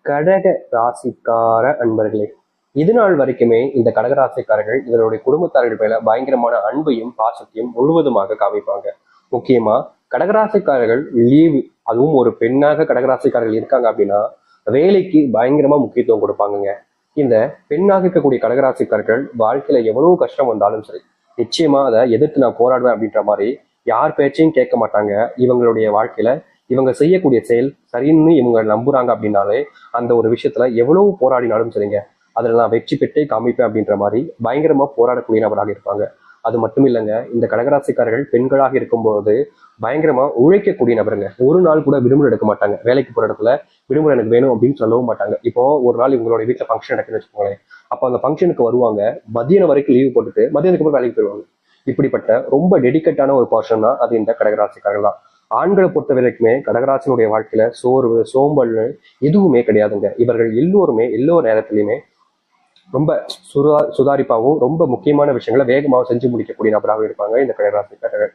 கடக ராசிக்கார அன்பர்களே, இது நாள் வரைக்குமே இந்த கடகராசிக்காரர்கள் இவருடைய குடும்பத்தார்கள் மேல பயங்கரமான அன்பையும் பாசத்தையும் முழுவதுமாக காமிப்பாங்க. முக்கியமா கடகராசிக்காரர்கள் லீவு, அதுவும் ஒரு பெண்ணாக கடகராசிக்காரர்கள் இருக்காங்க அப்படின்னா வேலைக்கு பயங்கரமா முக்கியத்துவம் கொடுப்பாங்க. இந்த பெண்ணாக இருக்கக்கூடிய கடகராசிக்காரர்கள் வாழ்க்கையில எவ்வளவு கஷ்டம் வந்தாலும் சரி, நிச்சயமா அதை எதிர்த்து நான் போராடுவேன் அப்படின்ற மாதிரி யார் பேச்சையும் கேட்க மாட்டாங்க. இவங்களுடைய வாழ்க்கையில இவங்க செய்யக்கூடிய செயல் சரின்னு இவங்க நம்புறாங்க அப்படின்னாலே அந்த ஒரு விஷயத்துல எவ்வளவு போராடினாலும் சரிங்க, அதுல நான் வெற்றி பெற்றே காமிப்பேன் அப்படின்ற மாதிரி பயங்கரமா போராடக்கூடிய நபராக இருப்பாங்க. அது மட்டும் இல்லைங்க, இந்த கடகராசிக்காரர்கள் பெண்களாக இருக்கும்போது பயங்கரமா உழைக்கக்கூடிய நபருங்க. ஒரு நாள் கூட விடுமுறை எடுக்க மாட்டாங்க. வேலைக்கு போற இடத்துல விடுமுறை எனக்கு வேணும் அப்படின்னு சொல்லவும் மாட்டாங்க. இப்போ ஒரு நாள் இவங்களுடைய வீட்டுல ஃபங்க்ஷன் நடக்குன்னு வச்சுக்கோங்களேன், அப்போ அந்த ஃபங்க்ஷனுக்கு வருவாங்க, மதியம் வரைக்கும் லீவு போட்டுட்டு மதியானத்துக்கு அப்புறம் வேலைக்கு போயிடுவாங்க. இப்படிப்பட்ட ரொம்ப டெடிக்கேட்டான ஒரு பர்சன் தான் அது இந்த கடகராசிக்காரர்கள் தான். ஆண்களை பொறுத்த வரைக்குமே கடகராசினுடைய வாழ்க்கையில சோர்வு சோம்பல் எதுவுமே கிடையாதுங்க. இவர்கள் எல்லோருமே எல்லோ நேரத்திலையுமே ரொம்ப சுதாரிப்பாகவும் ரொம்ப முக்கியமான விஷயங்களை வேகமாக செஞ்சு முடிக்கக்கூடிய நபராக இருப்பாங்க இந்த கடகராசிக்காரர்கள்.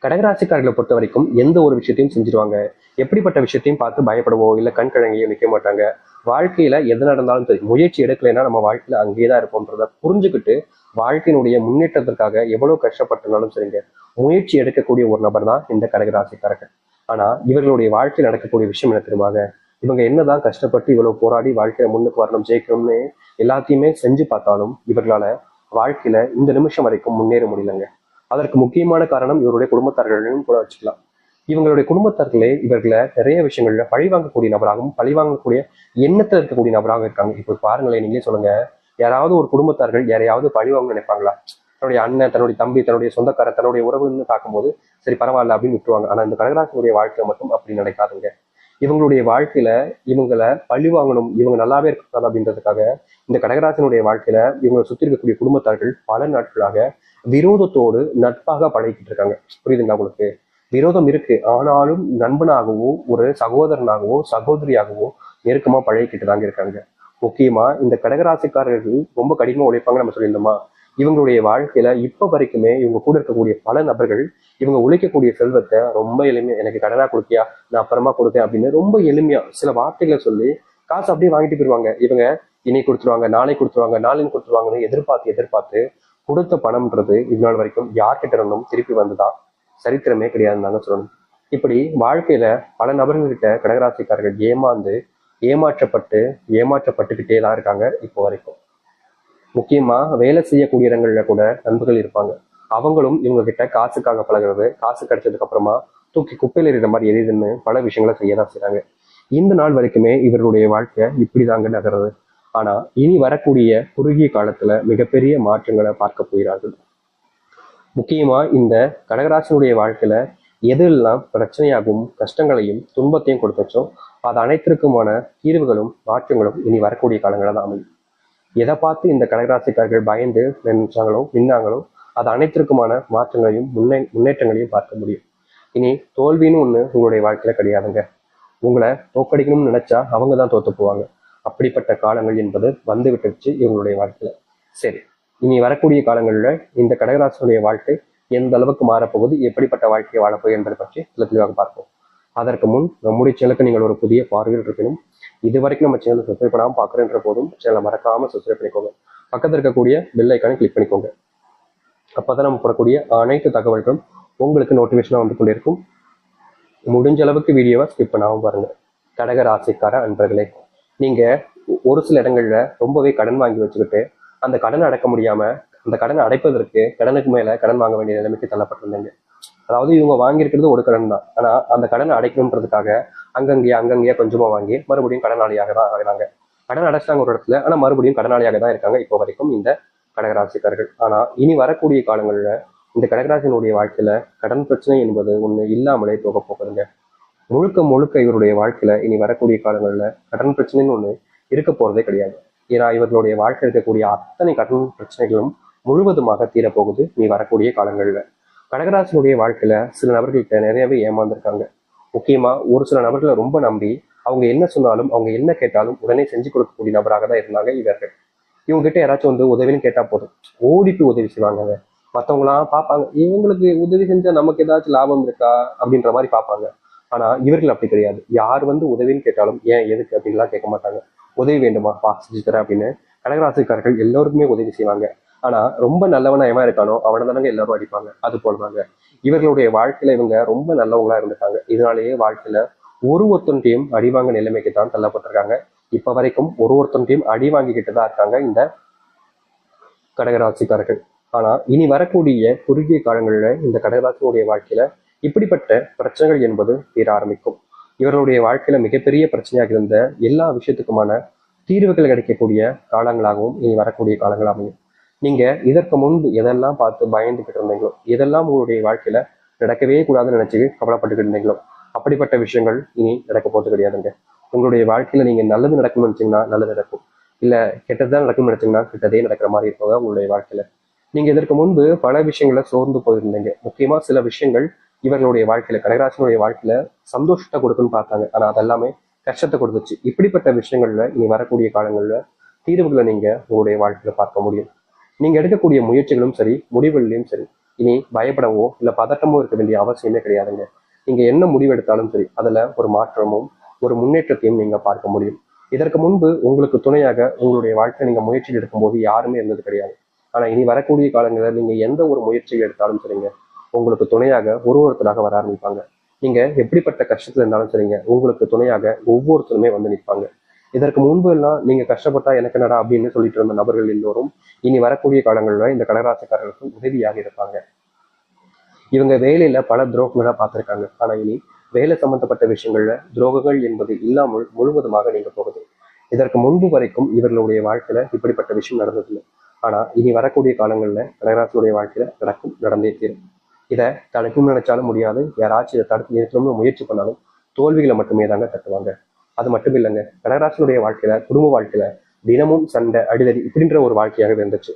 கடகராசிக்காரர்களை பொறுத்த வரைக்கும் எந்த ஒரு விஷயத்தையும் செஞ்சிருவாங்க. எப்படிப்பட்ட விஷயத்தையும் பார்த்து பயப்படவோ இல்லை கண் கழங்கியோ நிற்க மாட்டாங்க. வாழ்க்கையில எது நடந்தாலும் சரி, முயற்சி எடுக்கலைன்னா நம்ம வாழ்க்கையில அங்கேயே தான் இருப்போம்ன்றத புரிஞ்சுக்கிட்டு வாழ்க்கையினுடைய முன்னேற்றத்திற்காக எவ்வளவு கஷ்டப்பட்டிருந்தாலும் சரிங்க, முயற்சி எடுக்கக்கூடிய ஒரு நபர் தான் இந்த கடகராசிக்காரர்கள். ஆனா இவர்களுடைய வாழ்க்கையில் நடக்கக்கூடிய விஷயம் என்ன தெரியுமாங்க, இவங்க என்னதான் கஷ்டப்பட்டு இவ்வளவு போராடி வாழ்க்கையில முன்னுக்கு வரணும் ஜெயிக்கணும்னு எல்லாத்தையுமே செஞ்சு பார்த்தாலும் இவர்களால வாழ்க்கையில இந்த நிமிஷம் வரைக்கும் முன்னேற முடியலங்க. அதற்கு முக்கியமான காரணம் இவருடைய குடும்பத்தார்களும் கூட வச்சுக்கலாம். இவங்களுடைய குடும்பத்தார்களே இவர்களை நிறைய விஷயங்கள்ல பழி வாங்கக்கூடிய நபராகவும் பழி வாங்கக்கூடிய எண்ணத்துல இருக்கக்கூடிய நபராக இருக்காங்க. இப்போ பாருங்களேன், நீங்களே சொல்லுங்க, யாராவது ஒரு குடும்பத்தார்கள் யாரையாவது பழி வாங்க நினைப்பாங்களா? தன்னுடைய அண்ணன், தன்னுடைய தம்பி, தன்னுடைய சொந்தக்கார, தன்னுடைய உறவுன்னு பார்க்கும்போது சரி பரவாயில்ல அப்படின்னு விட்டுருவாங்க. ஆனா இந்த கடகராசினுடைய வாழ்க்கையில மட்டும் அப்படி நடக்காதுங்க. இவங்களுடைய வாழ்க்கையில இவங்களை பழி வாங்கணும், இவங்க நல்லாவே இருக்காங்க அப்படின்றதுக்காக இந்த கடகராசினுடைய வாழ்க்கையில இவங்களை சுத்தி இருக்கக்கூடிய குடும்பத்தார்கள் பல நாட்களாக விரோதத்தோடு நட்பாக பழகிட்டு இருக்காங்க. புரியுதுங்களா உங்களுக்கு? விரோதம் இருக்கு, ஆனாலும் நண்பனாகவோ ஒரு சகோதரனாகவோ சகோதரியாகவோ நெருக்கமா பழகிக்கிட்டு தாங்க இருக்காங்க. முக்கியமா இந்த கடகராசிக்காரர்கள் ரொம்ப கடினமா உழைப்பாங்க நம்ம சொல்லியிருந்தோமா, இவங்களுடைய வாழ்க்கையில இப்ப வரைக்குமே இவங்க கூட இருக்கக்கூடிய பல நபர்கள் இவங்க உழைக்கக்கூடிய செல்வத்தை ரொம்ப எளிமையா எனக்கு கடனா கொடுக்கியா, நான் அப்புறமா கொடுக்கேன் அப்படின்னு ரொம்ப எளிமையா சில வார்த்தைகளை சொல்லி காசு அப்படியே வாங்கிட்டு போயிருவாங்க. இவங்க இன்னைக்கு கொடுத்துருவாங்க, நாளைக்கு கொடுத்துருவாங்க, நாளைக்கு கொடுத்துருவாங்கன்னு எதிர்பார்த்து எதிர்பார்த்து கொடுத்த பணம்ன்றது இந்நாள் வரைக்கும் யார்கிட்ட இருந்தும் திருப்பி வந்ததா சரித்திரமே கிடையாதுன்னு தாங்க சொல்லணும். இப்படி வாழ்க்கையில பல நபர்கள்கிட்ட கடகராசிக்காரர்கள் ஏமாற்றப்பட்டு ஏமாற்றப்பட்டுக்கிட்டே தான் இருக்காங்க இப்போ வரைக்கும். முக்கியமா வேலை செய்யக்கூடிய இடங்கள்ல கூட நண்பர்கள் இருப்பாங்க. அவங்களும் இவங்க கிட்ட காசுக்காக பழகிறது, காசு கிடைச்சதுக்கு அப்புறமா தூக்கி குப்பையில் எறிகிற மாதிரி எரியுதுன்னு பல விஷயங்களை செய்யதான் செய்றாங்க. இந்த நாள் வரைக்குமே இவர்களுடைய வாழ்க்கை இப்படிதாங்க நகருது. ஆனா இனி வரக்கூடிய குறுகிய காலத்துல மிகப்பெரிய மாற்றங்களை பார்க்க போகிறார்கள். முக்கியமா இந்த கடகராசினுடைய வாழ்க்கையில எதெல்லாம் பிரச்சனையாகவும் கஷ்டங்களையும் துன்பத்தையும் கொடுத்துச்சோ அது அனைத்திற்குமான தீர்வுகளும் மாற்றங்களும் இனி வரக்கூடிய காலங்களில் தான் அமையும். எதை பார்த்து இந்த கடகராசிக்காரர்கள் பயந்து நின்னாங்களோ அது அனைத்திற்குமான மாற்றங்களையும் முன்னேற்றங்களையும் பார்க்க முடியும். இனி தோல்வின்னு ஒண்ணு உங்களுடைய வாழ்க்கையில கிடையாதுங்க. உங்களை தோக்கடிக்கணும்னு நினைச்சா அவங்க தான் தோத்து போவாங்க. அப்படிப்பட்ட காலங்கள் என்பது வந்து விட்டுருச்சு இவங்களுடைய வாழ்க்கையில. சரி, இனி வரக்கூடிய காலங்கள்ல இந்த கடகராசினுடைய வாழ்க்கை எந்த அளவுக்கு மாறப்போகுது, எப்படிப்பட்ட வாழ்க்கையை வாழப்போகுது என்பதை பற்றி தெளிவாக பார்ப்போம். அதற்கு முன் நம்முடைய சேனலுக்கு நீங்கள் ஒரு புதிய பார்வையில் இருக்கணும். இது வரைக்கும் நம்ம சேனல் சப்ஸ்கிரைப் பண்ணாமல் பார்க்குறேன்ற போதும் சேனலை மறக்காம சப்ஸ்கிரைப் பண்ணிக்கோங்க. பக்கத்தில் இருக்கக்கூடிய பெல் ஐக்கானை கிளிக் பண்ணிக்கோங்க. அப்பதான் நம்ம போடக்கூடிய அனைத்து தகவல்களும் உங்களுக்கு நோட்டிஃபிகேஷனாக வந்து கொண்டே இருக்கும். முடிஞ்ச அளவுக்கு வீடியோவை ஸ்கிப் பண்ணாமல் பாருங்க. கடக ராசிக்கார அன்பர்களே, நீங்க ஒரு சில இடங்கள்ல ரொம்பவே கடன் வாங்கி வச்சுக்கிட்டு அந்த கடனை அடைக்க முடியாம அந்த கடனை அடைப்பதற்கு கடனுக்கு மேல கடன் வாங்க வேண்டிய நிலைமைக்கு தள்ளப்பட்டிருந்தீங்க. அதாவது இவங்க வாங்கியிருக்கிறது ஒரு கடன் தான், ஆனா அந்த கடனை அடைக்கணுன்றதுக்காக அங்கங்கேயே கொஞ்சமா வாங்கி மறுபடியும் கடனாளியாக தான் ஆகிறாங்க. கடன் அடைச்சிட்டாங்க ஒரு இடத்துல, ஆனா மறுபடியும் கடனாளியாக தான் இருக்காங்க இப்போ வரைக்கும் இந்த கடகராசிக்காரர்கள். ஆனா இனி வரக்கூடிய காலங்கள்ல இந்த கடகராசினுடைய வாழ்க்கையில கடன் பிரச்சனை என்பது ஒண்ணு இல்லாமலே போக போகுதுங்க. முழுக்க முழுக்க இவருடைய வாழ்க்கையில இனி வரக்கூடிய காலங்கள்ல கடன் பிரச்சனைன்னு ஒண்ணு இருக்க போறதே கிடையாது. ஏன்னா இவர்களுடைய வாழ்க்கை இருக்கக்கூடிய அத்தனை கடன் பிரச்சனைகளும் முழுவதுமாக தீரப்போகுது நீ வரக்கூடிய காலங்கள்ல. கடகராசினுடைய வாழ்க்கையில சில நபர்கள்கிட்ட நிறையவே ஏமாந்துருக்காங்க. முக்கியமா ஒரு சில நபர்களை ரொம்ப நம்பி அவங்க என்ன சொன்னாலும் அவங்க என்ன கேட்டாலும் உடனே செஞ்சு கொடுக்கக்கூடிய நபராக தான் இருந்தாங்க இவர்கள். இவங்க கிட்ட யாராச்சும் வந்து உதவின்னு கேட்டா போதும், ஓடிட்டு உதவி செய்வாங்க. மற்றவங்களாம் பார்ப்பாங்க, இவங்களுக்கு உதவி செஞ்சா நமக்கு ஏதாச்சும் லாபம் இருக்கா அப்படின்ற மாதிரி பார்ப்பாங்க. ஆனா இவர்கள் அப்படி கிடையாது. யார் வந்து உதவின்னு கேட்டாலும் ஏன் எதுக்கு அப்படின்லாம் கேட்க மாட்டாங்க. உதவி வேண்டுமா செஞ்சு தரேன் அப்படின்னு கடகராசிக்காரர்கள் எல்லோருக்குமே உதவி செய்வாங்க. ஆனா ரொம்ப நல்லவனா எவன் இருக்கானோ அவனை தானங்க எல்லாரும் அடிப்பாங்க. அது போலதாங்க இவர்களுடைய வாழ்க்கையில இவங்க ரொம்ப நல்லவங்களா இருந்துட்டாங்க. இதனாலேயே வாழ்க்கையில ஒருத்தன்ட்டையும் அடிவாங்க நிலைமைக்கு தான் தள்ளப்பட்டிருக்காங்க. இப்ப வரைக்கும் ஒருத்தன்ட்டையும் அடி வாங்கிக்கிட்டு தான் இருக்காங்க இந்த கடகராசிக்காரர்கள். ஆனா இனி வரக்கூடிய குறுகிய காலங்களில் இந்த கடகராசினுடைய வாழ்க்கையில இப்படிப்பட்ட பிரச்சனைகள் என்பது தீர ஆரம்பிக்கும். இவர்களுடைய வாழ்க்கையில மிகப்பெரிய பிரச்சனையாக இருந்த எல்லா விஷயத்துக்குமான தீர்வுகள் கிடைக்கக்கூடிய காலங்களாகவும் இனி வரக்கூடிய காலங்கள் அமையும். நீங்க இதற்கு முன்பு எதெல்லாம் பார்த்து பயந்துகிட்டு இருந்தீங்களோ, எதெல்லாம் உங்களுடைய வாழ்க்கையில நடக்கவே கூடாதுன்னு நினைச்சு கவலைப்பட்டுக்கிட்டு இருந்தீங்களோ, அப்படிப்பட்ட விஷயங்கள் இனி நடக்க போறது கிடையாதுங்க. உங்களுடைய வாழ்க்கையில நீங்க நல்லது நடக்கணும்னு நினைச்சீங்கன்னா நல்லது நடக்கும். இல்ல கெட்டதுதான் நடக்கணும்னு நினைச்சீங்கன்னா கெட்டதே நடக்கிற மாதிரி இருப்பாங்க உங்களுடைய வாழ்க்கையில. நீங்க இதற்கு முன்பு பல விஷயங்களை சோர்ந்து போயிருந்தீங்க. முக்கியமா சில விஷயங்கள் இவர்களுடைய வாழ்க்கையில கடகராசினுடைய வாழ்க்கையில சந்தோஷத்தை கொடுக்குன்னு பார்த்தாங்க. ஆனா அதெல்லாமே கஷ்டத்தை கொடுத்துச்சு. இப்படிப்பட்ட விஷயங்கள்ல இனி வரக்கூடிய காலங்கள்ல தீர்வுகளை நீங்க உங்களுடைய வாழ்க்கையில பார்க்க முடியும். நீங்க எடுக்கக்கூடிய முயற்சிகளும் சரி, முடிவுகளிலும் சரி, இனி பயப்படவோ இல்ல பதட்டமோ இருக்க வேண்டிய அவசியமே கிடையாதுங்க. நீங்க என்ன முடிவு எடுத்தாலும் சரி, அதுல ஒரு மாற்றமும் ஒரு முன்னேற்றத்தையும் நீங்க பார்க்க முடியும். இதற்கு முன்பு உங்களுக்கு துணையாக உங்களுடைய வாழ்க்கையை நீங்க முயற்சிகள் எடுக்கும்போது யாருமே இருந்தது கிடையாது. ஆனா இனி வரக்கூடிய காலங்களில் நீங்க எந்த ஒரு முயற்சிகள் எடுத்தாலும் சரிங்க, உங்களுக்கு துணையாக ஒருத்தராக வர ஆரம்பிப்பாங்க. நீங்க எப்படிப்பட்ட கஷ்டத்துல இருந்தாலும் சரிங்க, உங்களுக்கு துணையாக ஒவ்வொருத்தருமே வந்து நிற்பாங்க. இதற்கு முன்பு எல்லாம் நீங்க கஷ்டப்பட்டா எனக்கு என்னடா அப்படின்னு சொல்லிட்டு இருந்த நபர்கள் எல்லோரும் இனி வரக்கூடிய காலங்களில் இந்த கடகராசிக்காரர்களுக்கு உதவியாக இருப்பாங்க. இவங்க வேலையில பல துரோகங்களை பார்த்திருக்காங்க. ஆனா இனி வேலை சம்பந்தப்பட்ட விஷயங்கள்ல துரோகங்கள் என்பது இல்லாமல் முழுவதுமாக நீங்க போகுது. இதற்கு முன்பு வரைக்கும் இவர்களுடைய வாழ்க்கையில இப்படிப்பட்ட விஷயம் நடந்ததில்லை. ஆனா இனி வரக்கூடிய காலங்கள்ல கடகராசியுடைய வாழ்க்கையில நடக்கும், நடந்தே தீரும். இதை தடுக்கணும்னு நினைச்சாலும் முடியாது. யாராச்சும் இதை தடுத்து நிறுத்தணும்னு முயற்சி பண்ணாலும் தோல்விகளை மட்டுமே தாங்க தட்டுவாங்க. அது மட்டும் இல்லைங்க, கடகராசினுடைய வாழ்க்கையில குடும்ப வாழ்க்கையில தினமும் சண்டை அடிதடி இப்படின்ற ஒரு வாழ்க்கையாக இருந்துச்சு.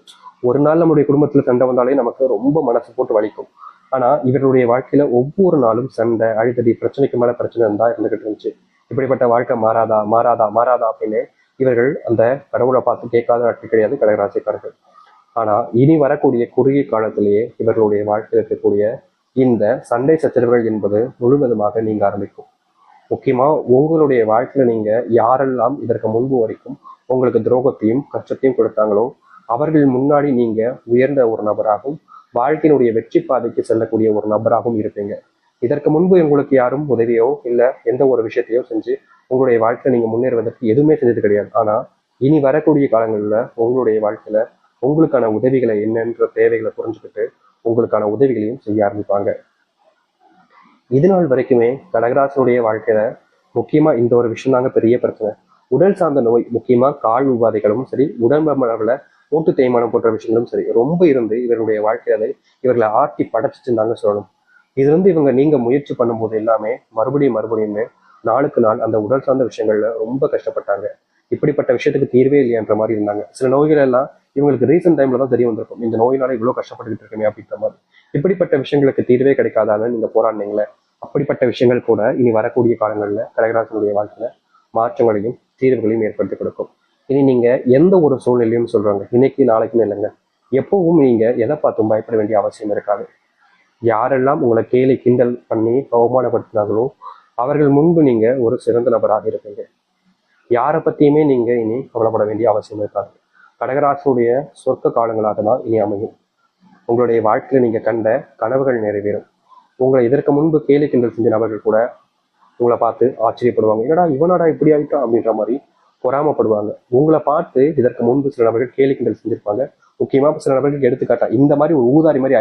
ஒரு நாள் நம்முடைய குடும்பத்துல சண்டை வந்தாலே நமக்கு ரொம்ப மனசு போட்டு வலிக்கும். ஆனா இவருடைய வாழ்க்கையில ஒவ்வொரு நாளும் சண்டை அடிதடி பிரச்சனைக்கு மேல பிரச்சனை இருந்தா இருந்துகிட்டு இருந்துச்சு. இப்படிப்பட்ட வாழ்க்கை மாறாதா மாறாதா மாறாதா அப்படின்னு இவர்கள் அந்த கடவுளை பார்த்து கேட்காத நாட்கள் கிடையாது கடகராசிக்காரர்கள். ஆனா இனி வரக்கூடிய குறுகிய காலத்திலேயே இவர்களுடைய வாழ்க்கையில் இருக்கக்கூடிய இந்த சண்டை சச்சரவுகள் என்பது முழுவதுமாக நீங்க ஆரம்பிக்கும். முக்கியமா உங்களுடைய வாழ்க்கையில நீங்க யாரெல்லாம் இதற்கு முன்பு வரைக்கும் உங்களுக்கு துரோகத்தையும் கஷ்டத்தையும் கொடுத்தாங்களோ அவர்கள் முன்னாடி நீங்க உயர்ந்த ஒரு நபராகவும் வாழ்க்கையினுடைய வெற்றி பாதைக்கு செல்லக்கூடிய ஒரு நபராகவும் இருப்பீங்க. இதற்கு முன்பு உங்களுக்கு யாரும் உதவியோ இல்ல எந்த ஒரு விஷயத்தையோ செஞ்சு உங்களுடைய வாழ்க்கையில நீங்க முன்னேறுவதற்கு எதுவுமே செஞ்சது கிடையாது. ஆனா இனி வரக்கூடிய காலங்கள்ல உங்களுடைய வாழ்க்கையில உங்களுக்கான உதவிகளை என்னன்ற தேவைகளை புரிஞ்சுக்கிட்டு உங்களுக்கான உதவிகளையும் செய்ய ஆரம்பிப்பாங்க. இது நாள் வரைக்குமே கடகராசனுடைய வாழ்க்கையில முக்கியமா இந்த ஒரு விஷயம் தாங்க பெரிய பிரச்சனை. உடல் சார்ந்த நோய், முக்கியமா கால் உபாதைகளும் சரி, உடம்பு அளவுல மூட்டு தேய்மானம் போன்ற விஷயங்களும் சரி ரொம்ப இருந்து இவருடைய வாழ்க்கையில இவர்களை ஆட்டி படைச்சிச்சுன்னு தாங்க சொல்லணும். இது வந்து இவங்க நீங்க முயற்சி பண்ணும்போது எல்லாமே மறுபடியும் நாளுக்கு நாள் அந்த உடல் சார்ந்த விஷயங்கள்ல ரொம்ப கஷ்டப்பட்டாங்க. இப்படிப்பட்ட விஷயத்துக்கு தீர்வே இல்லையன்ற மாதிரி இருந்தாங்க. சில நோய்கள் எல்லாம் இவங்களுக்கு ரீசன்ட் டைம்ல தான் தெரிய வந்திருக்கும், இந்த நோயினால இவ்வளவு கஷ்டப்பட்டுக்கிட்டு இருக்கமே அப்படின்ற மாதிரி. இப்படிப்பட்ட விஷயங்களுக்கு தீர்வே கிடைக்காதான்னு நீங்க போராடினீங்களே, அப்படிப்பட்ட விஷயங்கள் கூட இனி வரக்கூடிய காலங்களில் கடகராசனுடைய வாழ்க்கையில மாற்றங்களையும் தீர்வுகளையும் ஏற்படுத்தி கொடுக்கும். இனி நீங்க எந்த ஒரு சூழ்நிலையும் சொல்றாங்க, இன்னைக்கு நாளைக்குன்னு இல்லைங்க, எப்பவும் நீங்க எதை பார்த்தும் பயப்பட வேண்டிய அவசியம் இருக்காது. யாரெல்லாம் உங்களை கேலி கிண்டல் பண்ணி அவமானப்படுத்தினார்களோ அவர்கள் முன்பு நீங்க ஒரு சிறந்த நபராக இருப்பீங்க. யாரை பத்தியுமே நீங்க இனி கவலைப்பட வேண்டிய அவசியம் இருக்காது. கடகராசினுடைய சொர்க்க காலங்களாக தான் இனி அமையும். உங்களுடைய வாழ்க்கையில நீங்க கண்ட கனவுகள் நிறைவேறும். உங்களை இதற்கு முன்பு கேலி கிண்டல் செஞ்ச நபர்கள் கூட உங்களை பார்த்து ஆச்சரியப்படுவாங்க. என்னடா இவனாடா இப்படி ஆயிட்டான் அப்படின்ற மாதிரி பொறாமப்படுவாங்க. உங்களை பார்த்து இதற்கு முன்பு சில நபர்கள் கேலி கிண்டல் செஞ்சிருப்பாங்க. முக்கியமா சில நபர்களுக்கு எடுத்துக்காட்டா இந்த மாதிரி ஒரு ஊதாரி மாதிரி